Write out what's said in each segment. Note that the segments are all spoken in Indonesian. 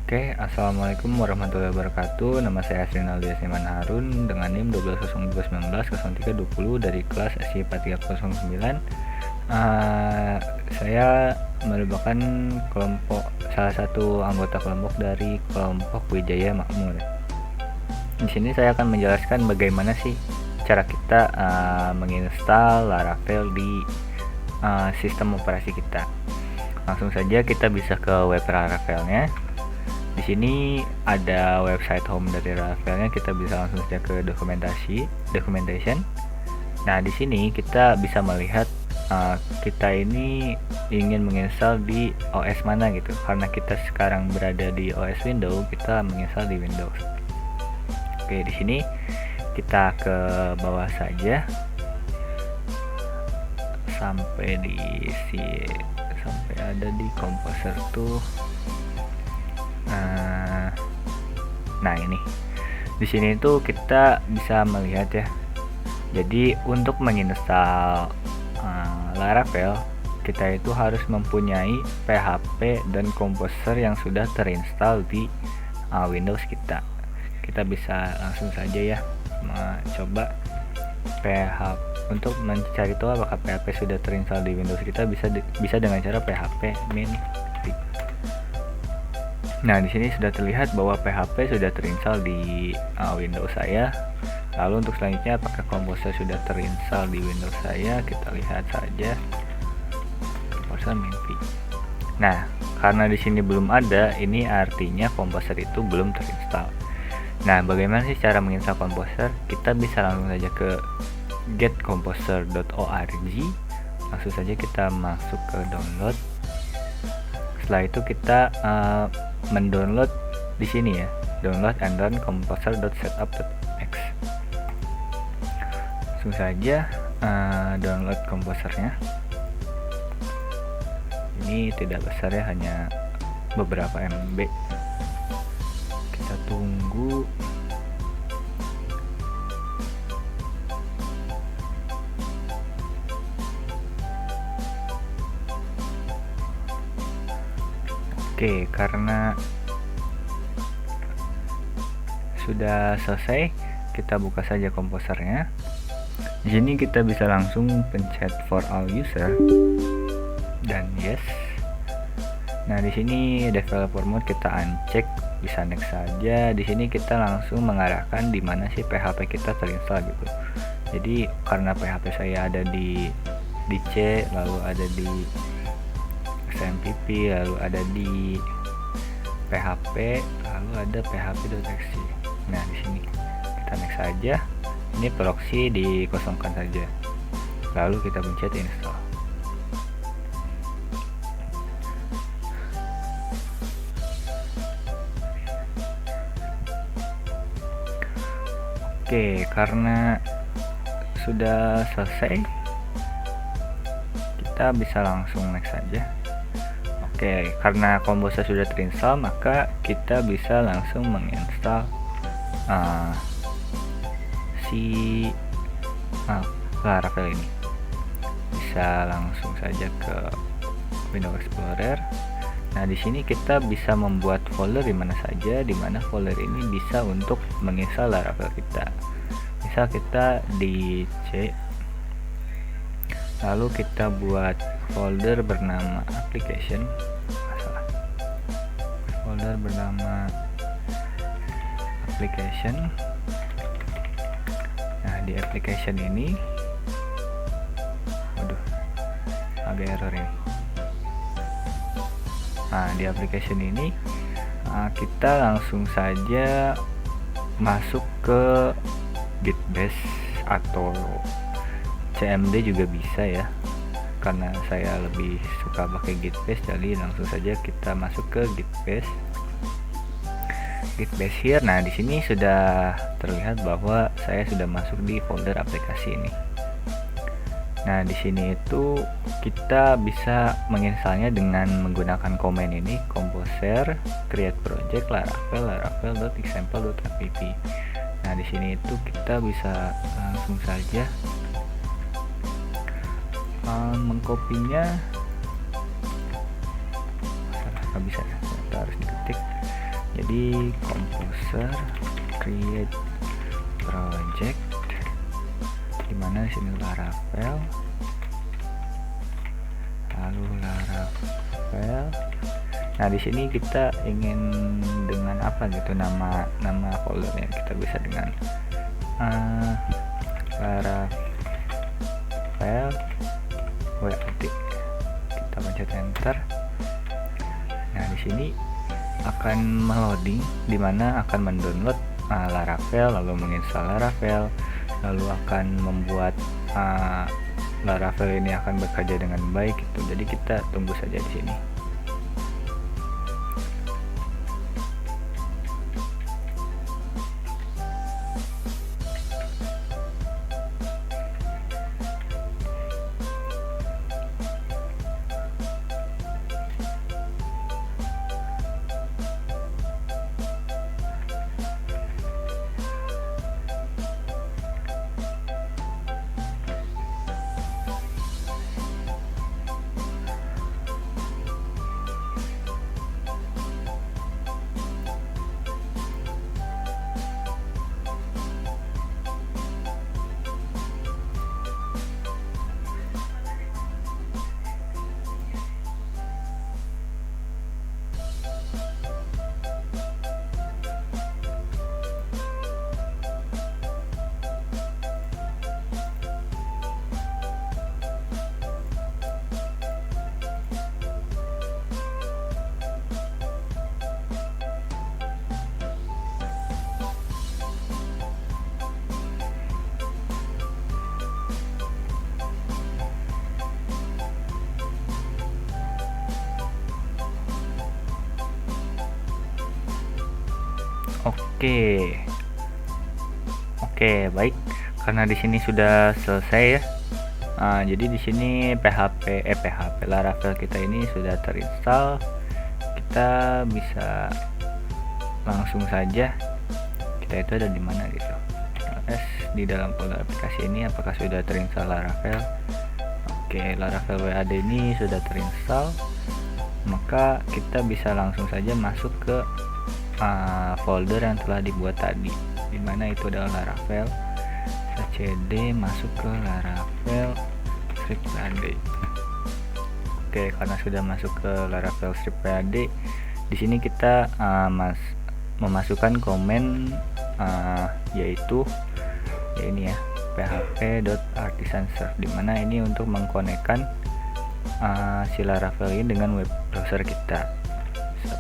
Assalamualaikum warahmatullahi wabarakatuh. Nama saya Asrinaldi Asniman Harun dengan NIM 1202190320 dari kelas SI4309. Saya merupakan salah satu anggota kelompok dari kelompok Wijaya Makmur. Di sini saya akan menjelaskan bagaimana sih cara kita menginstal Laravel di sistem operasi kita. Langsung saja kita bisa ke web Laravelnya. Di sini ada website home dari Laravelnya, kita bisa langsung saja ke documentation. Nah, di sini kita bisa melihat kita ini ingin menginstal di OS mana gitu. Karena kita sekarang berada di OS Windows, kita menginstal di Windows. Oke, di sini kita ke bawah saja sampai ada di Composer tuh. Nah, ini di sini tuh kita bisa melihat ya. Jadi untuk menginstal Laravel, kita itu harus mempunyai PHP dan Composer yang sudah terinstall di Windows kita. Kita bisa langsung saja ya coba PHP. Untuk mencari tahu apakah PHP sudah terinstall di Windows kita, bisa dengan cara php min. Nah, di sini sudah terlihat bahwa PHP sudah terinstall di Windows saya. Lalu untuk selanjutnya apakah Composer sudah terinstall di Windows saya, kita lihat saja Composer min-v. Nah, karena di sini belum ada, ini artinya Composer itu belum terinstall. Nah, bagaimana sih cara menginstal Composer? Kita bisa langsung saja ke getcomposer.org. Langsung saja kita masuk ke download. Setelah itu kita mendownload di sini ya, download and run composer.setup.x. Langsung saja download komposernya. Ini tidak besar ya, hanya beberapa MB. Kita tunggu. Oke, karena sudah selesai, kita buka saja komposernya. Di sini kita bisa langsung pencet for all user dan yes. Nah, di sini developer mode kita uncheck, bisa next saja. Di sini kita langsung mengarahkan di mana sih PHP kita terinstall gitu. Jadi karena PHP saya ada di C, lalu ada di XMPP, lalu ada di PHP, lalu ada php.exe. Nah, di sini kita next saja. Ini proxy dikosongkan saja. Lalu kita pencet install. Oke, karena sudah selesai, kita bisa langsung next saja. Oke, karena Composer sudah terinstall, maka kita bisa langsung menginstal Laravel ini. Bisa langsung saja ke Windows Explorer. Nah, di sini kita bisa membuat folder di mana saja, di mana folder ini bisa untuk menginstal Laravel kita. Misal kita di C, lalu kita buat folder bernama application, folder bernama application. Nah, di application ini, waduh, agak error ini. Nah, di application ini kita langsung saja masuk ke Git Bash atau CMD juga bisa ya, karena saya lebih suka pakai Git Bash, jadi langsung saja kita masuk ke Git Bash here. Nah, di sini sudah terlihat bahwa saya sudah masuk di folder aplikasi ini. Nah, di sini itu kita bisa menginstalnya dengan menggunakan command ini, composer create project laravel.example.app. Nah, di sini itu kita bisa langsung saja mengkopinya. Nggak bisa ya, kita harus diketik. Jadi composer create project, dimana sini Laravel, lalu Laravel. Nah di sini kita ingin dengan apa gitu nama foldernya, kita bisa dengan Laravel WAD, kita pencet enter. Nah di sini akan meloading, dimana akan mendownload Laravel, lalu menginstal Laravel, lalu akan membuat Laravel ini akan bekerja dengan baik gitu. Jadi kita tunggu saja di sini. Oke, baik. Karena di sini sudah selesai ya. Jadi di sini PHP Laravel kita ini sudah terinstall. Kita bisa langsung saja, kita itu ada di mana gitu. ls di dalam folder aplikasi ini apakah sudah terinstall Laravel. Oke, Laravel WAD ini sudah terinstall, maka kita bisa langsung saja masuk ke folder yang telah dibuat tadi, dimana itu adalah Laravel. cd masuk ke Laravel script WAD. Oke, karena sudah masuk ke Laravel script WAD, di sini kita memasukkan komen yaitu ini ya, php.artisanserve, dimana ini untuk mengkonekkan si Laravel ini dengan web browser kita.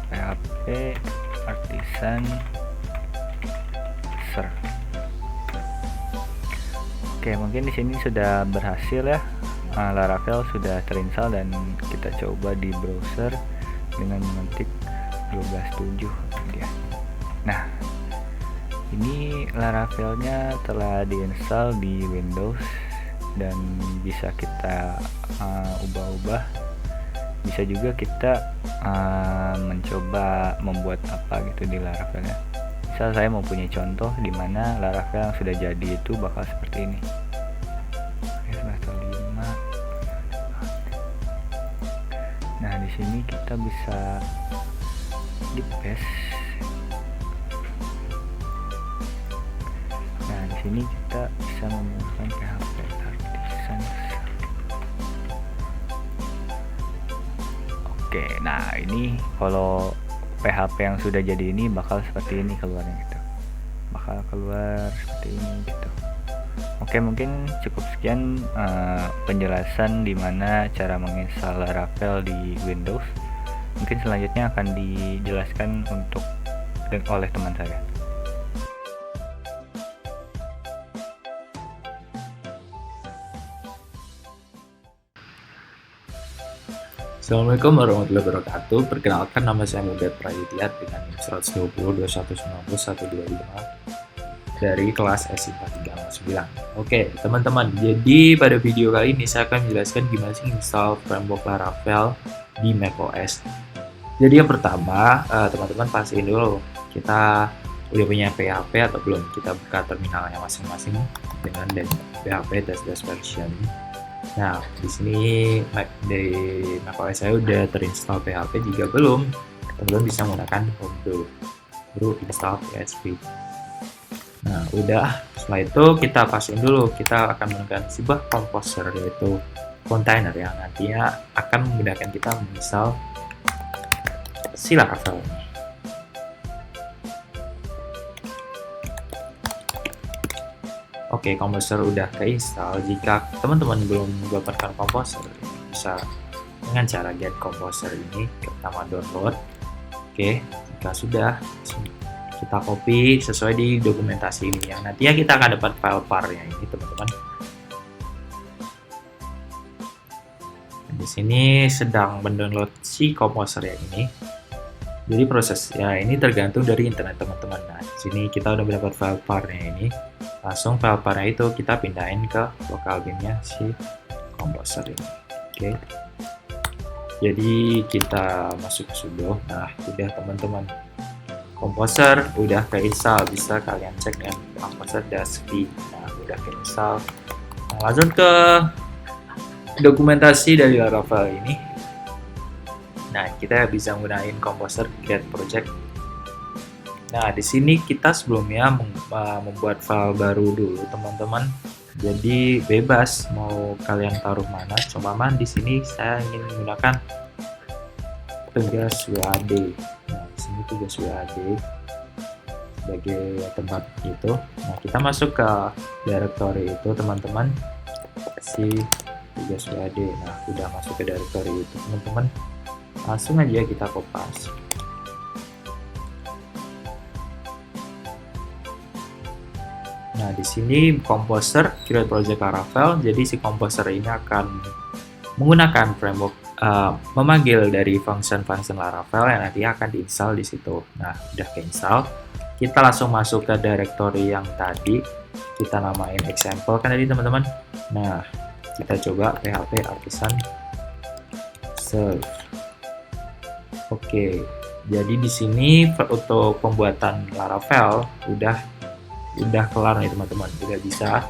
php artisan serve. Oke, mungkin di sini sudah berhasil ya. Laravel sudah terinstall dan kita coba di browser dengan mengetik 12.7 dia. Nah, ini Laravelnya telah diinstal di Windows dan bisa kita ubah-ubah. Bisa juga kita mencoba membuat apa gitu di Laravelnya. Misal saya mau punya contoh di mana Laravel yang sudah jadi itu bakal seperti ini. Level 5. Nah, di sini kita bisa di paste. Nah, di sini kita bisa menggunakan PHP artisan. Oke, nah ini kalau PHP yang sudah jadi ini bakal seperti ini keluarnya gitu, bakal keluar seperti ini gitu. Oke, mungkin cukup sekian penjelasan dimana cara menginstal Laravel di Windows. Mungkin selanjutnya akan dijelaskan oleh teman saya. Assalamualaikum warahmatullahi wabarakatuh. Perkenalkan, nama saya Muda Prayudya dengan NIM 120 2190 125 dari kelas S4 309. Oke, teman-teman. Jadi pada video kali ini saya akan menjelaskan gimana sih install framework Laravel di macOS. Jadi yang pertama, teman-teman pastiin dulu kita udah punya PHP atau belum. Kita buka terminalnya masing-masing dengan PHP dash version. Nah, di sini di macOS saya udah terinstall PHP. Jika belum, teman-teman bisa menggunakan Homebrew. baru install PHP. Nah, udah. Setelah itu kita pasin dulu, kita akan menggunakan sebuah komposer, yaitu container yang nantinya akan memudahkan kita menginstal si Laravel ini. Oke, komposer udah keinstall. Jika teman-teman belum mendapatkan komposer, bisa dengan cara get komposer ini, pertama download. Oke, jika sudah, kita copy sesuai di dokumentasi ini yang nantinya kita akan dapat file var-nya ini, teman-teman. Di sini sedang mendownload si komposer yang ini. Jadi prosesnya ini tergantung dari internet teman-teman. Nah, di sini kita udah mendapat file var-nya ini. Langsung file var-nya itu kita pindahin ke local bin-nya si komposer ini. Oke. Jadi kita masuk ke sudo. Nah, udah teman-teman. Komposer udah keinstall, bisa kalian cek dengan komposer -v. Nah, udah keinstall. Nah, lanjut ke dokumentasi dari Laravel ini. Nah, kita bisa menggunakan komposer get project. Nah, di sini kita sebelumnya membuat file baru dulu, teman-teman. Jadi bebas mau kalian taruh mana. Coba di sini saya ingin menggunakan tugas WAD. Nah, di sini tugas WAD sebagai tempat itu. Nah, kita masuk ke directory itu, teman-teman. Si tugas WAD. Nah, udah masuk ke directory itu, teman-teman. Langsung aja kita kopas. Nah, di sini komposer create project Laravel. Jadi si komposer ini akan menggunakan framework memanggil dari function-function Laravel yang nanti akan diinstal di situ. Nah, udah keinstall. Kita langsung masuk ke directory yang tadi. Kita namain example kan tadi, teman-teman. Nah, kita coba php artisan serve. Oke, jadi di sini untuk pembuatan Laravel udah kelar nih, teman-teman, udah bisa.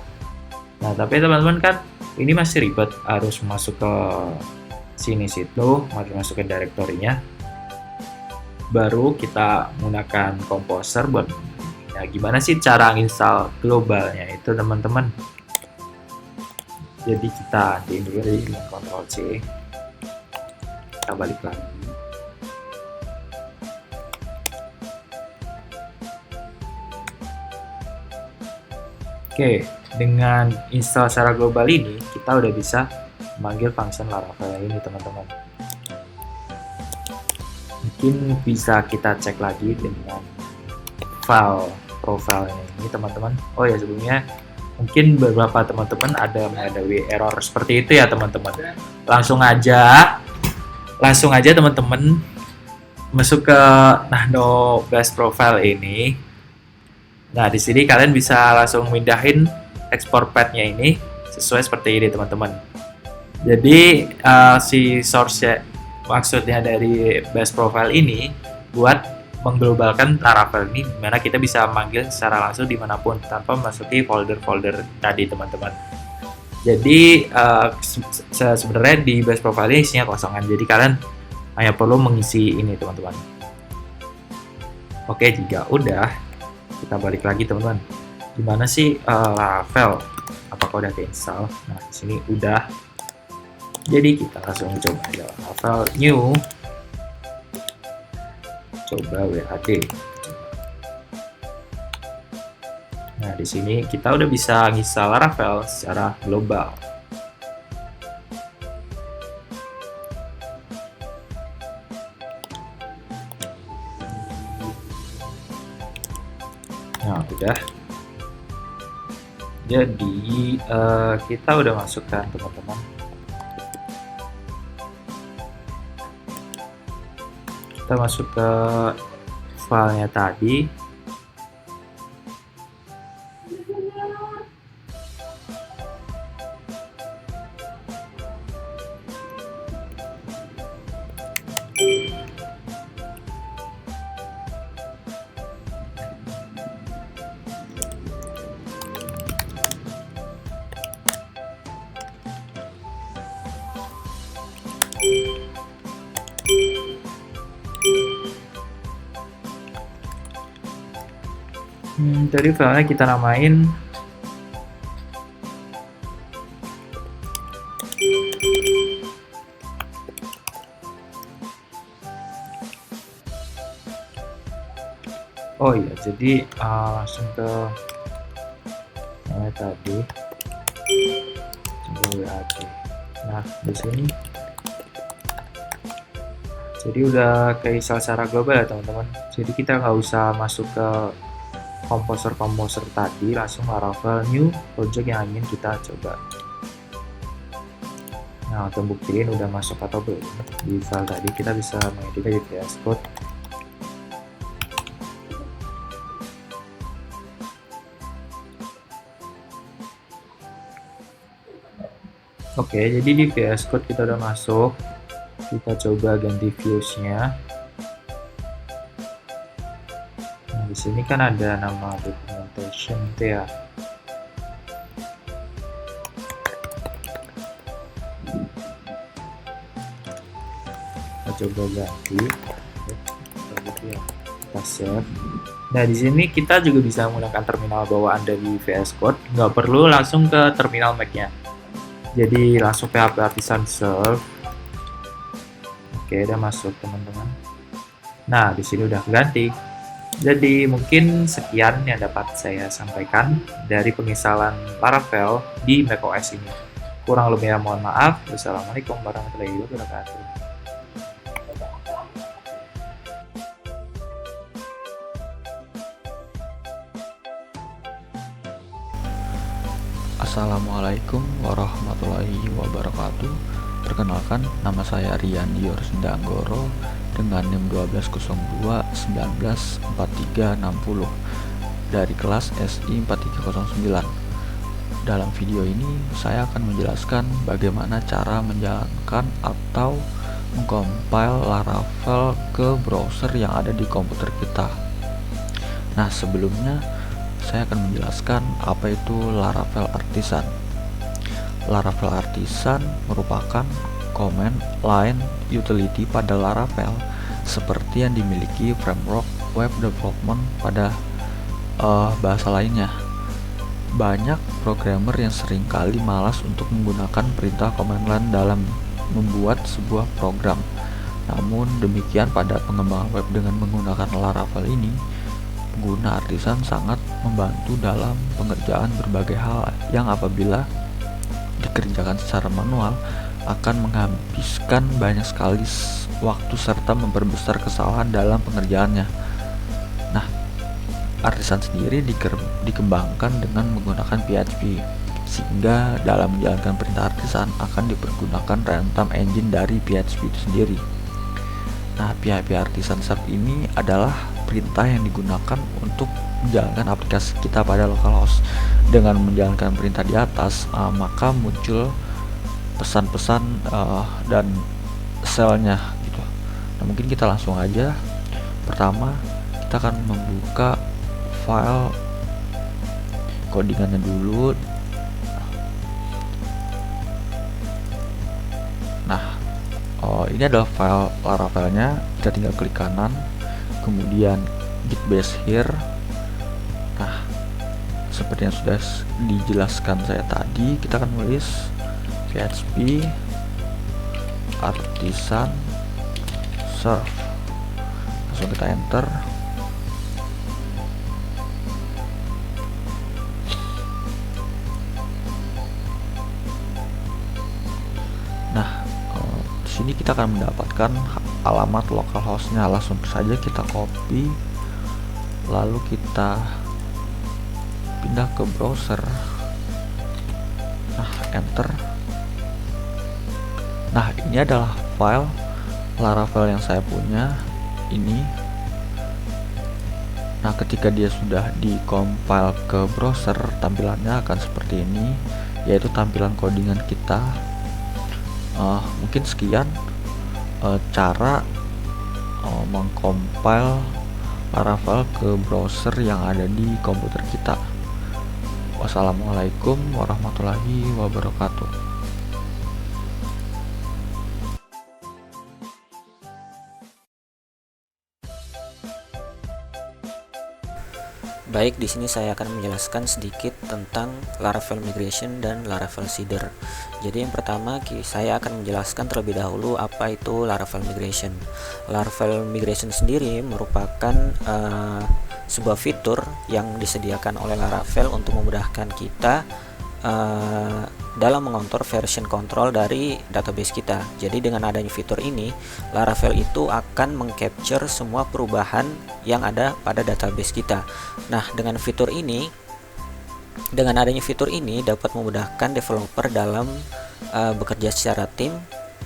Nah, tapi teman-teman kan ini masih ribet, harus masuk ke sini situ, masuk ke directory-nya. Baru kita menggunakan komposer buat. Nah, gimana sih cara install globalnya itu, teman-teman? Jadi kita di dengan Ctrl C. Kita balik lagi. Oke, dengan install secara global ini, kita udah bisa memanggil function Laravel ini, teman-teman. Mungkin bisa kita cek lagi dengan file profile ini, teman-teman. Oh ya, sebelumnya mungkin beberapa teman-teman ada menghadapi error seperti itu ya, teman-teman. Langsung aja teman-teman masuk ke Nano Base Profile ini. Nah, di sini kalian bisa langsung mindahin export path-nya ini sesuai seperti ini, teman-teman. Jadi si source-nya, maksudnya dari base profile ini buat mengglobalkan Laravel ini, dimana kita bisa manggil secara langsung dimanapun tanpa memasuki folder-folder tadi, teman-teman. Jadi sebenarnya di base profile ini isinya kosongan, jadi kalian hanya perlu mengisi ini, teman-teman. Oke, jika udah, kita balik lagi, teman-teman. Gimana sih Laravel? Apakah udah keinstall? Nah, di sini udah. Jadi kita langsung coba aja Laravel new. Coba WAD. Nah, di sini kita udah bisa nginstal Laravel secara global. Nah, udah. Jadi kita udah masukkan, teman-teman. Kita masuk ke filenya tadi. Tadi filenya kita namain oh iya, jadi langsung ke tadi coba WAD. Nah di sini jadi udah kayak secara global ya teman-teman. Jadi kita nggak usah masuk ke komposer tadi, langsung Laravel new project yang ingin kita coba. Nah untuk buktiin udah masuk atau belum di file tadi, kita bisa mengedit di VS Code. Oke, jadi di VS Code kita udah masuk. Kita coba ganti views-nya. Nah, di sini kan ada nama documentation itu ya. Kita coba ganti. Kita save. Nah, di sini kita juga bisa menggunakan terminal bawaan dari VS Code. Nggak perlu langsung ke terminal Mac-nya. Jadi langsung PHP Artisan Serve. Oke, udah masuk teman-teman. Nah, di sini udah ganti. Jadi mungkin sekian yang dapat saya sampaikan dari penginstalan Laravel di macOS ini. Kurang lebihnya mohon maaf. Wassalamualaikum warahmatullahi wabarakatuh. Assalamualaikum warahmatullahi wabarakatuh. Perkenalkan, nama saya Rian Diorsdanggoro dengan NIM 1202194360 dari kelas SI 4309. Dalam video ini saya akan menjelaskan bagaimana cara menjalankan atau mengcompile Laravel ke browser yang ada di komputer kita. Nah, sebelumnya saya akan menjelaskan apa itu Laravel Artisan. Laravel Artisan merupakan command line utility pada Laravel seperti yang dimiliki framework web development pada bahasa lainnya. Banyak programmer yang seringkali malas untuk menggunakan perintah command line dalam membuat sebuah program. Namun demikian, pada pengembangan web dengan menggunakan Laravel ini, pengguna Artisan sangat membantu dalam pengerjaan berbagai hal yang apabila dikerjakan secara manual akan menghabiskan banyak sekali waktu serta memperbesar kesalahan dalam pengerjaannya. Nah, Artisan sendiri dikembangkan dengan menggunakan PHP, sehingga dalam menjalankan perintah Artisan akan dipergunakan runtime engine dari PHP itu sendiri. Nah, PHP Artisan Serve ini adalah perintah yang digunakan untuk menjalankan aplikasi kita pada localhost. Dengan menjalankan perintah di atas, maka muncul pesan-pesan dan selnya gitu. Nah, mungkin kita langsung aja. Pertama, kita akan membuka file codingannya dulu. Nah, ini adalah file Laravelnya. Kita tinggal klik kanan, kemudian git base here. Nah, seperti yang sudah dijelaskan saya tadi, kita akan menulis PHP Artisan Serve. Langsung kita enter. Nah, di sini kita akan mendapatkan alamat localhostnya. Langsung saja kita copy, lalu kita pindah ke browser. Nah, enter. Nah, ini adalah file Laravel yang saya punya ini. Nah, ketika dia sudah di-compile ke browser, tampilannya akan seperti ini, yaitu tampilan codingan kita. Mungkin sekian cara mengcompile Laravel ke browser yang ada di komputer kita. Wassalamualaikum warahmatullahi wabarakatuh. Baik, di sini saya akan menjelaskan sedikit tentang Laravel migration dan Laravel seeder. Jadi yang pertama saya akan menjelaskan terlebih dahulu apa itu Laravel migration. Laravel migration sendiri merupakan sebuah fitur yang disediakan oleh Laravel untuk memudahkan kita dalam mengontrol version control dari database kita. Jadi dengan adanya fitur ini, Laravel itu akan mengcapture semua perubahan yang ada pada database kita. Nah, dengan adanya fitur ini dapat memudahkan developer dalam bekerja secara tim,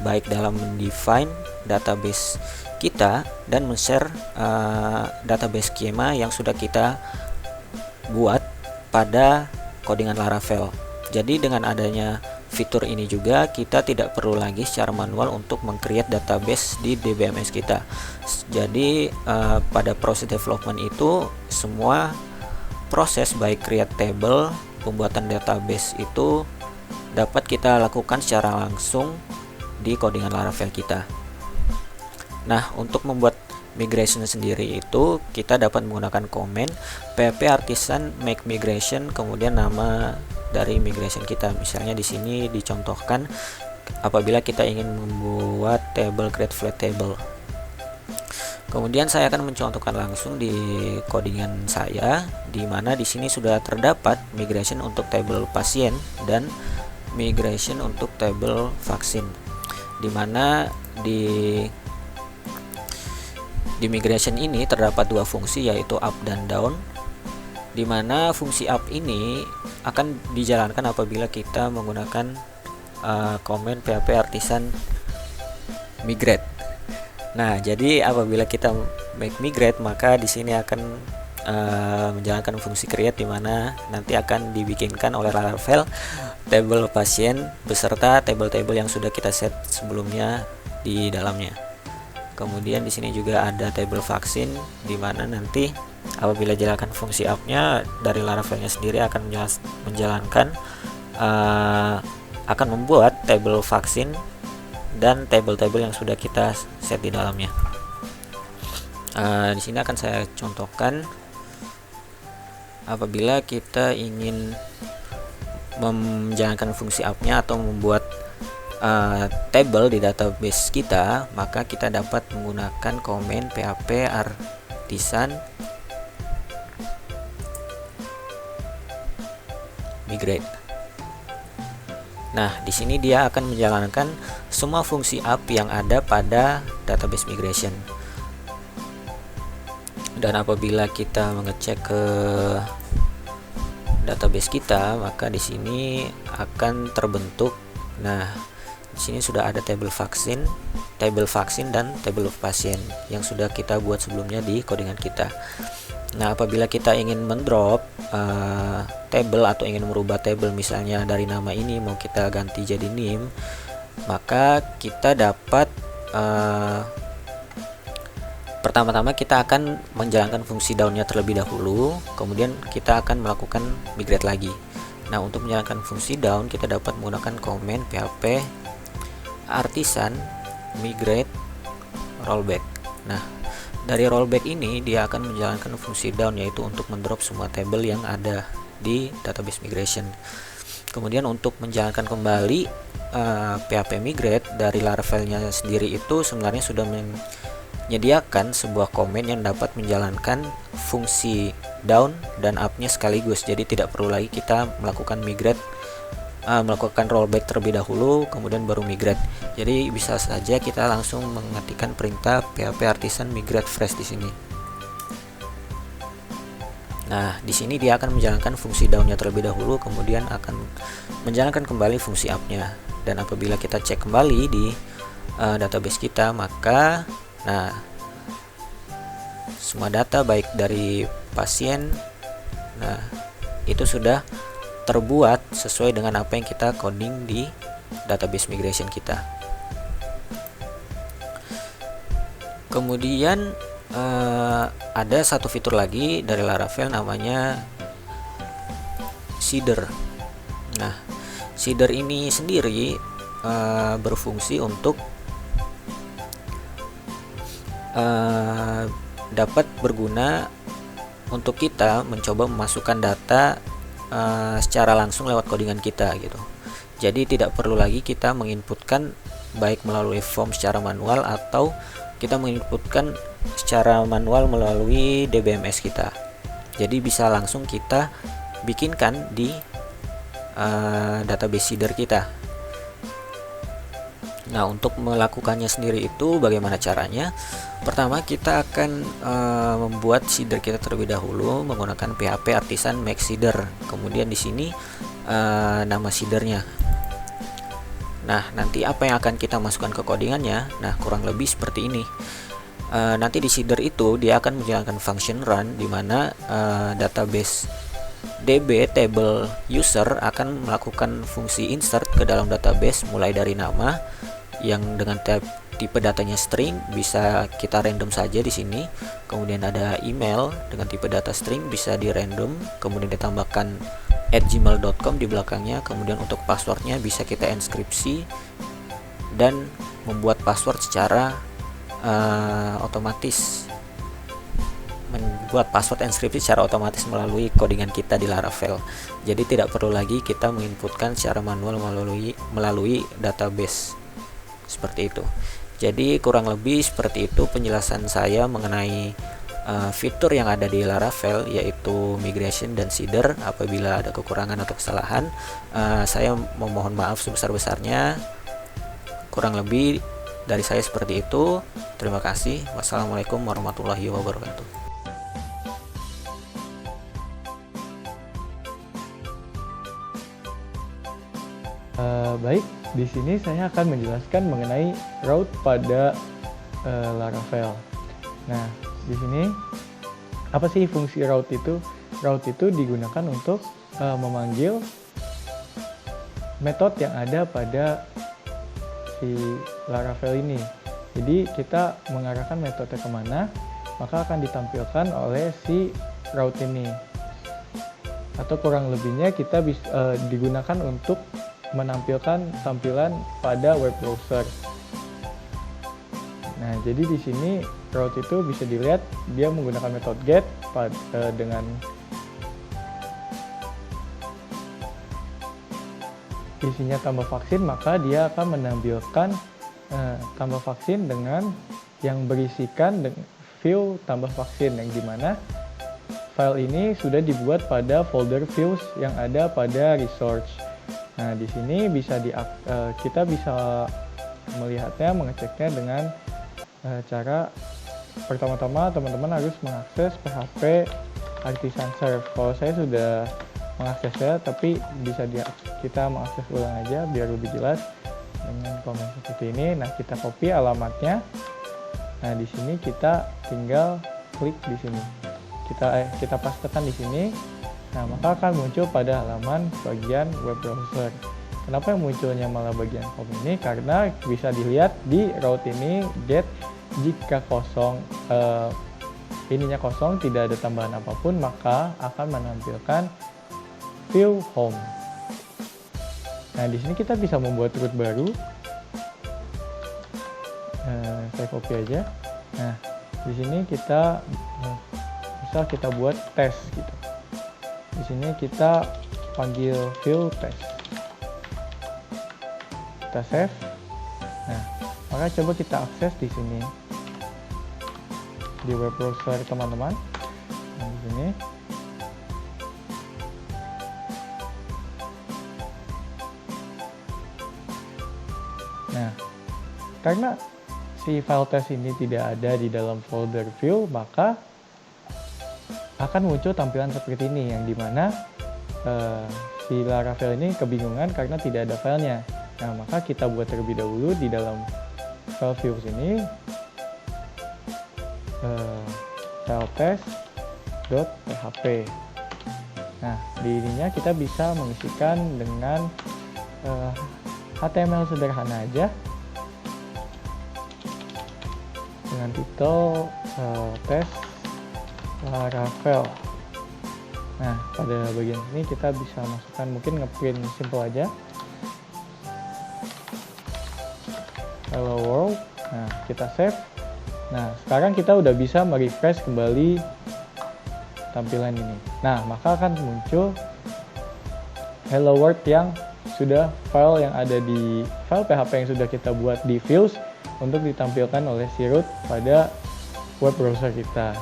baik dalam mendefine database kita dan men-share database skema yang sudah kita buat pada codingan Laravel. Jadi dengan adanya fitur ini juga kita tidak perlu lagi secara manual untuk meng-create database di DBMS kita. Jadi pada proses development itu semua proses baik create table, pembuatan database itu dapat kita lakukan secara langsung di codingan Laravel kita. Nah, untuk membuat migration sendiri itu kita dapat menggunakan command php artisan make migration, kemudian nama dari migration kita. Misalnya di sini dicontohkan apabila kita ingin membuat table create flat table. Kemudian saya akan mencontohkan langsung di codingan saya, di mana di sini sudah terdapat migration untuk table pasien dan migration untuk table vaksin. Di mana di migration ini terdapat dua fungsi, yaitu up dan down, di mana fungsi up ini akan dijalankan apabila kita menggunakan command php artisan migrate. Nah, jadi apabila kita make migrate, maka di sini akan menjalankan fungsi create, di mana nanti akan dibikinkan oleh Laravel table pasien beserta table-table yang sudah kita set sebelumnya di dalamnya. Kemudian di sini juga ada table vaksin, di mana nanti apabila jalankan fungsi up-nya dari Laravelnya sendiri akan menjalankan akan membuat table vaksin dan table-table yang sudah kita set di dalamnya. Di sini akan saya contohkan apabila kita ingin menjalankan fungsi up-nya atau membuat table di database kita, maka kita dapat menggunakan command php artisan migrate. Nah, di sini dia akan menjalankan semua fungsi up yang ada pada database migration. Dan apabila kita mengecek ke database kita, maka di sini akan terbentuk. Nah, di sini sudah ada table vaksin dan table of patient yang sudah kita buat sebelumnya di codingan kita. Nah, apabila kita ingin mendrop table atau ingin merubah table, misalnya dari nama ini mau kita ganti jadi name, maka kita dapat pertama-tama kita akan menjalankan fungsi downnya terlebih dahulu, kemudian kita akan melakukan migrate lagi. Nah, untuk menjalankan fungsi down kita dapat menggunakan command php artisan migrate rollback. Nah, dari rollback ini dia akan menjalankan fungsi down, yaitu untuk mendrop semua table yang ada di database migration. Kemudian untuk menjalankan kembali php migrate dari Laravelnya sendiri itu sebenarnya sudah menyediakan sebuah command yang dapat menjalankan fungsi down dan up-nya sekaligus. Jadi tidak perlu lagi kita melakukan melakukan rollback terlebih dahulu kemudian baru migrate. Jadi bisa saja kita langsung mengetikkan perintah php artisan migrate fresh di sini. Nah, di sini dia akan menjalankan fungsi down-nya terlebih dahulu, kemudian akan menjalankan kembali fungsi up-nya. Dan apabila kita cek kembali di database kita, maka semua data baik dari pasien, itu sudah terbuat sesuai dengan apa yang kita coding di database migration kita. Kemudian ada satu fitur lagi dari Laravel namanya seeder. Nah, seeder ini sendiri berfungsi untuk dapat berguna untuk kita mencoba memasukkan data secara langsung lewat codingan kita gitu. Jadi tidak perlu lagi kita menginputkan baik melalui form secara manual atau kita menginputkan secara manual melalui DBMS kita. Jadi bisa langsung kita bikinkan di database seeder kita. Nah, untuk melakukannya sendiri itu bagaimana caranya? Pertama, kita akan membuat seeder kita terlebih dahulu menggunakan PHP Artisan Make Seeder. Kemudian di sini nama seedernya. Nah, nanti apa yang akan kita masukkan ke codingannya? Nah, kurang lebih seperti ini. Nanti di seeder itu dia akan menjalankan function run, di mana database DB table user akan melakukan fungsi insert ke dalam database mulai dari nama yang dengan tipe datanya string, bisa kita random saja di sini. Kemudian ada email dengan tipe data string, bisa di random, kemudian ditambahkan @gmail.com di belakangnya. Kemudian untuk passwordnya bisa kita enkripsi dan membuat password secara otomatis, membuat password enkripsi secara otomatis melalui codingan kita di Laravel. Jadi tidak perlu lagi kita menginputkan secara manual melalui database seperti itu. Jadi kurang lebih seperti itu penjelasan saya mengenai fitur yang ada di Laravel, yaitu migration dan seeder. Apabila ada kekurangan atau kesalahan, saya memohon maaf sebesar-besarnya. Kurang lebih dari saya seperti itu. Terima kasih. Wassalamualaikum warahmatullahi wabarakatuh. Baik, di sini saya akan menjelaskan mengenai route pada Laravel. Nah, di sini apa sih fungsi route itu? Route itu digunakan untuk memanggil metode yang ada pada si Laravel ini. Jadi kita mengarahkan metode kemana, maka akan ditampilkan oleh si route ini. Atau kurang lebihnya kita bisa digunakan untuk menampilkan tampilan pada web browser. Nah, jadi di sini route itu bisa dilihat dia menggunakan metode get dengan isinya tambah vaksin, maka dia akan menampilkan tambah vaksin dengan yang berisikan view tambah vaksin, yang dimana file ini sudah dibuat pada folder views yang ada pada resource. Nah, di sini kita bisa melihatnya, mengeceknya dengan cara pertama-tama teman-teman harus mengakses PHP Artisan Serve. Kalau saya sudah mengaksesnya, tapi bisa kita mengakses ulang aja biar lebih jelas dengan komen seperti ini. Nah, kita copy alamatnya. Nah, di sini kita tinggal klik di sini. Kita pastekan di sini. Nah, maka akan muncul pada halaman bagian web browser. Kenapa yang munculnya malah bagian home ini? Karena bisa dilihat di route ini get jika kosong, ininya kosong, tidak ada tambahan apapun, maka akan menampilkan view home. Nah, di sini kita bisa membuat route baru. Saya copy aja. Nah, di sini kita misal kita buat tes gitu. Di sini kita panggil view test. Kita save. Nah, maka coba kita akses di sini di web browser teman-teman. Nah, di sini. Nah, karena si file test ini tidak ada di dalam folder view, maka akan muncul tampilan seperti ini, yang dimana si Laravel ini kebingungan karena tidak ada filenya. Nah, maka kita buat terlebih dahulu di dalam file views ini file test.php. Nah, di ininya kita bisa mengisikan dengan HTML sederhana aja dengan titel test Laravel. Nah, pada bagian ini kita bisa masukkan, mungkin ngeprint simple aja, hello world. Nah, kita save. Nah, sekarang kita udah bisa merefresh kembali tampilan ini. Nah, maka akan muncul hello world yang sudah file yang ada di file PHP yang sudah kita buat di views untuk ditampilkan oleh si root pada web browser kita.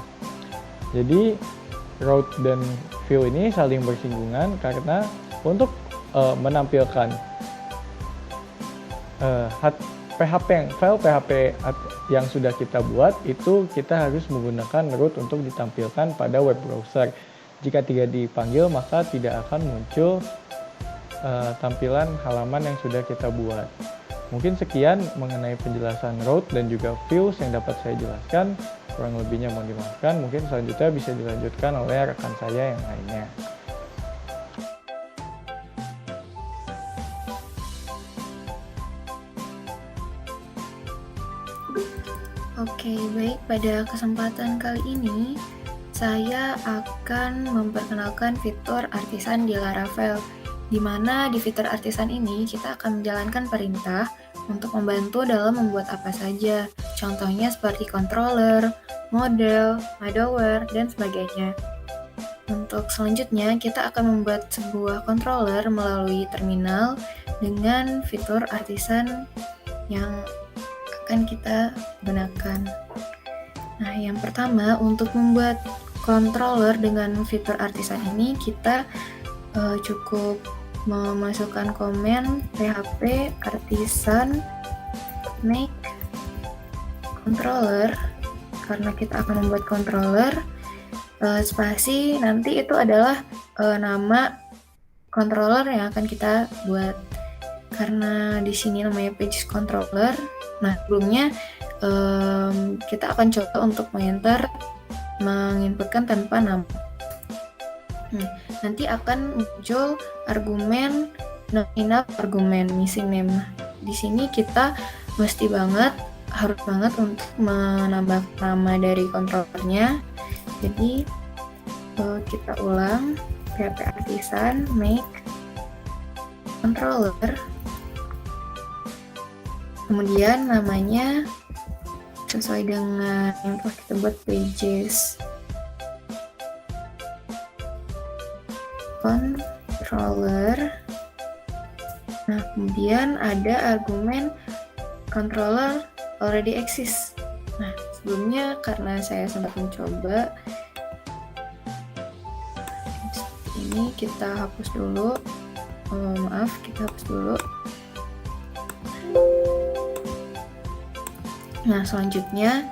Jadi root dan view ini saling bersinggungan karena untuk menampilkan file PHP yang sudah kita buat itu kita harus menggunakan root untuk ditampilkan pada web browser. Jika tidak dipanggil maka tidak akan muncul tampilan halaman yang sudah kita buat. Mungkin sekian mengenai penjelasan root dan juga views yang dapat saya jelaskan. Kurang lebihnya mohon dimaafkan. Mungkin selanjutnya bisa dilanjutkan oleh rekan saya yang lainnya. Oke, baik. Pada kesempatan kali ini, saya akan memperkenalkan fitur artisan di Laravel, di mana di fitur artisan ini kita akan menjalankan perintah untuk membantu dalam membuat apa saja. Contohnya seperti controller, model, middleware, dan sebagainya. Untuk selanjutnya, kita akan membuat sebuah controller melalui terminal dengan fitur artisan yang akan kita gunakan. Nah, yang pertama untuk membuat controller dengan fitur artisan ini kita cukup memasukkan komen php artisan make controller karena kita akan membuat controller spasi nanti itu adalah nama controller yang akan kita buat karena di sini namanya pages controller. Nah, sebelumnya kita akan coba untuk menginputkan tanpa nama. Nanti akan muncul argumen not enough argumen missing name. Di sini kita harus banget untuk menambah nama dari controllernya. Jadi kita ulang php artisan make controller. Kemudian namanya sesuai dengan yang telah kita buat pages controller. Nah, kemudian ada argumen controller already exist. Nah, sebelumnya karena saya sempat mencoba seperti ini, kita hapus dulu. Kita hapus dulu. Nah, selanjutnya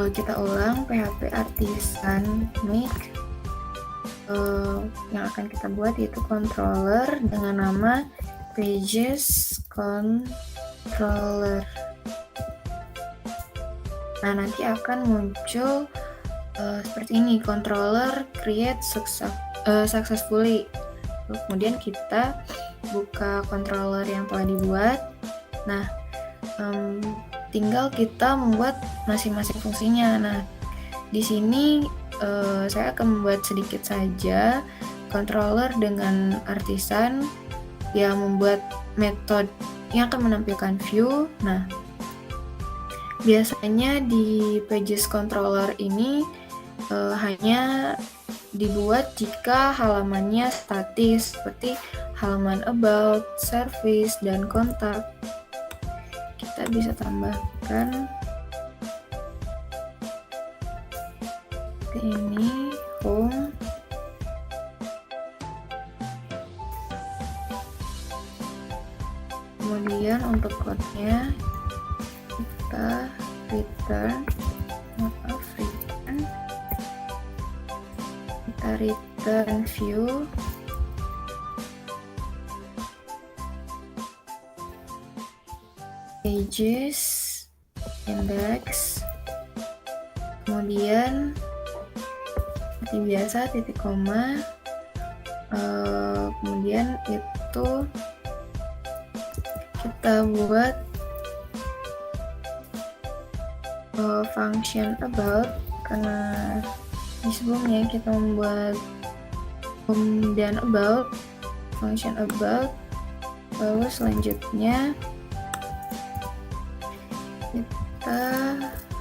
kita ulang php artisan make yang akan kita buat yaitu controller dengan nama pages controller. Nah, nanti akan muncul seperti ini, controller create successfully. Kemudian kita buka controller yang telah dibuat. Nah, tinggal kita membuat masing-masing fungsinya. Nah, di sini saya akan membuat sedikit saja controller dengan artisan yang membuat metode yang akan menampilkan view. Nah, biasanya di pages controller ini hanya dibuat jika halamannya statis seperti halaman about, service, dan kontak. Kita bisa tambahkan ini home, kemudian untuk code-nya kita return view pages index, kemudian seperti biasa titik koma, kemudian itu kita buat function about karena di sebelumnya kita membuat home dan about, function about, lalu selanjutnya kita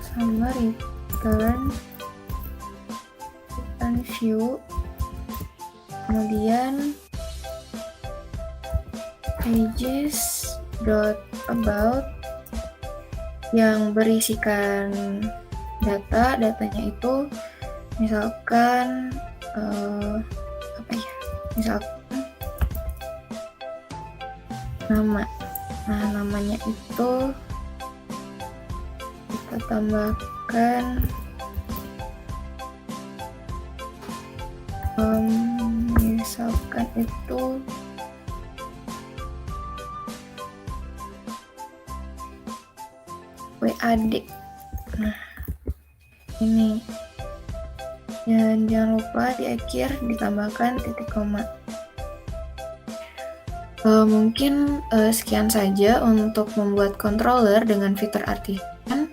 sama return view, kemudian pages.about yang berisikan datanya itu misalkan misalkan nama. Nah, namanya itu kita tambahkan misalkan itu WAD. Nah, ini dan jangan lupa di akhir ditambahkan titik koma. Mungkin sekian saja untuk membuat controller dengan fitur artisan.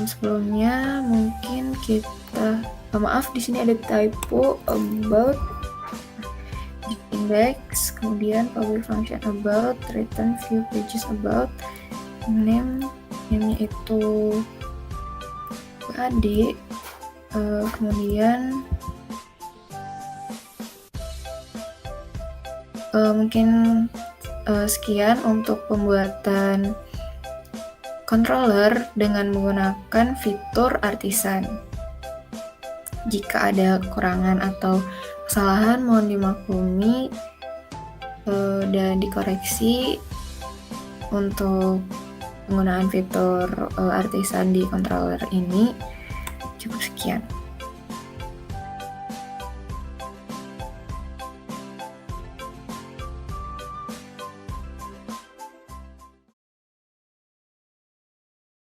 Sebelumnya mungkin kita maaf, di sini ada typo about index, kemudian public function about, return view pages about, name-nya itu WAD, kemudian mungkin sekian untuk pembuatan controller dengan menggunakan fitur artisan. Jika ada kekurangan atau kesalahan mohon dimaklumi dan dikoreksi untuk penggunaan fitur artisan di controller ini. Cukup sekian.